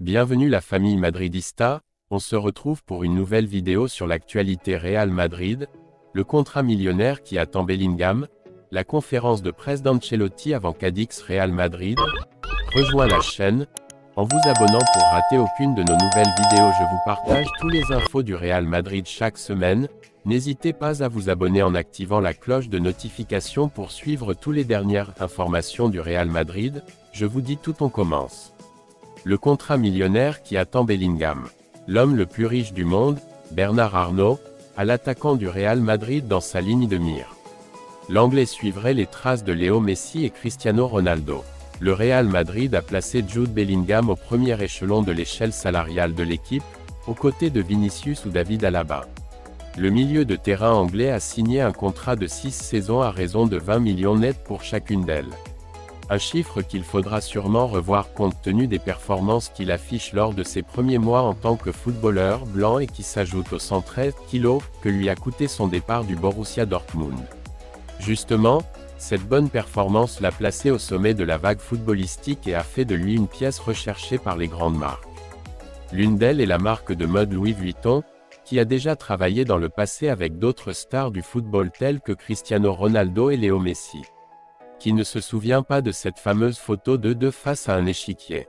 Bienvenue la famille madridista, on se retrouve pour une nouvelle vidéo sur l'actualité Real Madrid, le contrat millionnaire qui attend Bellingham, la conférence de presse d'Ancelotti avant Cadix Real Madrid. Rejoins la chaîne, en vous abonnant pour rater aucune de nos nouvelles vidéos. Je vous partage tous les infos du Real Madrid chaque semaine, n'hésitez pas à vous abonner en activant la cloche de notification pour suivre toutes les dernières informations du Real Madrid. Je vous dis tout, on commence. Le contrat millionnaire qui attend Bellingham. L'homme le plus riche du monde, Bernard Arnault, a l'attaquant du Real Madrid dans sa ligne de mire. L'Anglais suivrait les traces de Léo Messi et Cristiano Ronaldo. Le Real Madrid a placé Jude Bellingham au premier échelon de l'échelle salariale de l'équipe, aux côtés de Vinicius ou David Alaba. Le milieu de terrain anglais a signé un contrat de 6 saisons à raison de 20 millions nets pour chacune d'elles. Un chiffre qu'il faudra sûrement revoir compte tenu des performances qu'il affiche lors de ses premiers mois en tant que footballeur blanc et qui s'ajoute aux 113 kilos que lui a coûté son départ du Borussia Dortmund. Justement, cette bonne performance l'a placé au sommet de la vague footballistique et a fait de lui une pièce recherchée par les grandes marques. L'une d'elles est la marque de mode Louis Vuitton, qui a déjà travaillé dans le passé avec d'autres stars du football tels que Cristiano Ronaldo et Léo Messi. Qui ne se souvient pas de cette fameuse photo de deux face à un échiquier?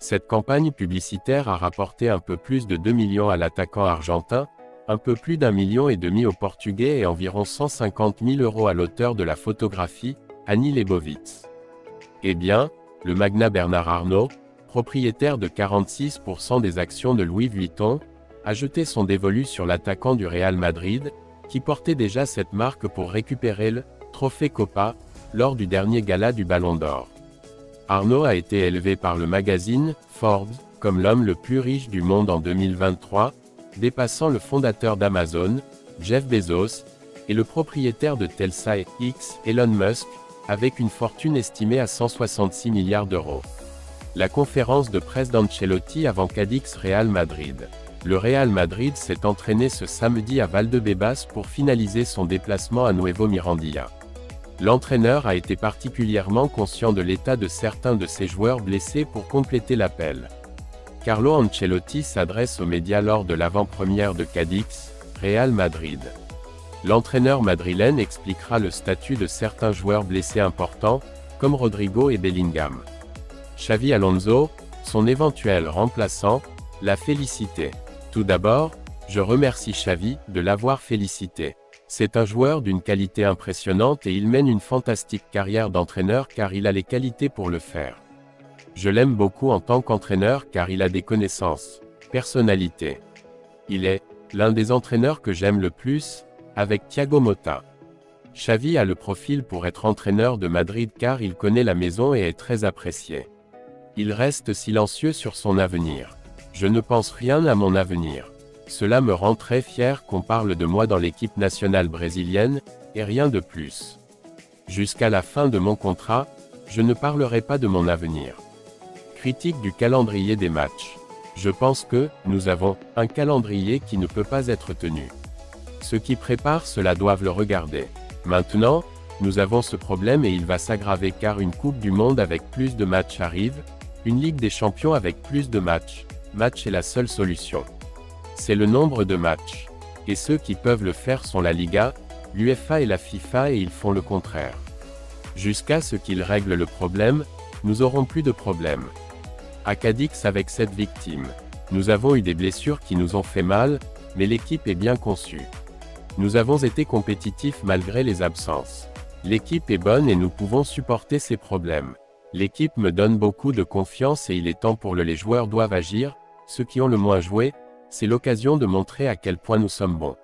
Cette campagne publicitaire a rapporté un peu plus de 2 millions à l'attaquant argentin, un peu plus d'1,5 million au Portugais et environ 150 000 € à l'auteur de la photographie, Annie Leibovitz. Eh bien, le magnat Bernard Arnault, propriétaire de 46% des actions de Louis Vuitton, a jeté son dévolu sur l'attaquant du Real Madrid, qui portait déjà cette marque pour récupérer le trophée Copa, lors du dernier gala du Ballon d'Or. Arnault a été élevé par le magazine Forbes comme l'homme le plus riche du monde en 2023, dépassant le fondateur d'Amazon, Jeff Bezos, et le propriétaire de Tesla et X, Elon Musk, avec une fortune estimée à 166 milliards d'euros. La conférence de presse d'Ancelotti avant Cadix Real Madrid. Le Real Madrid s'est entraîné ce samedi à Valdebebas pour finaliser son déplacement à Nuevo Mirandilla. L'entraîneur a été particulièrement conscient de l'état de certains de ses joueurs blessés pour compléter l'appel. Carlo Ancelotti s'adresse aux médias lors de l'avant-première de Cadix, Real Madrid. L'entraîneur madrilène expliquera le statut de certains joueurs blessés importants, comme Rodrigo et Bellingham. Xavi Alonso, son éventuel remplaçant, l'a félicité. Tout d'abord, je remercie Xavi de l'avoir félicité. C'est un joueur d'une qualité impressionnante et il mène une fantastique carrière d'entraîneur car il a les qualités pour le faire. Je l'aime beaucoup en tant qu'entraîneur car il a des connaissances, personnalité. Il est l'un des entraîneurs que j'aime le plus, avec Thiago Motta. Xavi a le profil pour être entraîneur de Madrid car il connaît la maison et est très apprécié. Il reste silencieux sur son avenir. Je ne pense rien à mon avenir. Cela me rend très fier qu'on parle de moi dans l'équipe nationale brésilienne, et rien de plus. Jusqu'à la fin de mon contrat, je ne parlerai pas de mon avenir. Critique du calendrier des matchs. Je pense que, nous avons, un calendrier qui ne peut pas être tenu. Ceux qui préparent cela doivent le regarder. Maintenant, nous avons ce problème et il va s'aggraver car une Coupe du Monde avec plus de matchs arrive, une Ligue des Champions avec plus de matchs. Match est la seule solution. C'est le nombre de matchs. Et ceux qui peuvent le faire sont la Liga, l'UEFA et la FIFA et ils font le contraire. Jusqu'à ce qu'ils règlent le problème, nous aurons plus de problème. À Cadix avec cette victime. Nous avons eu des blessures qui nous ont fait mal, mais l'équipe est bien conçue. Nous avons été compétitifs malgré les absences. L'équipe est bonne et nous pouvons supporter ces problèmes. L'équipe me donne beaucoup de confiance et il est temps pour les joueurs doivent agir, ceux qui ont le moins joué, c'est l'occasion de montrer à quel point nous sommes bons.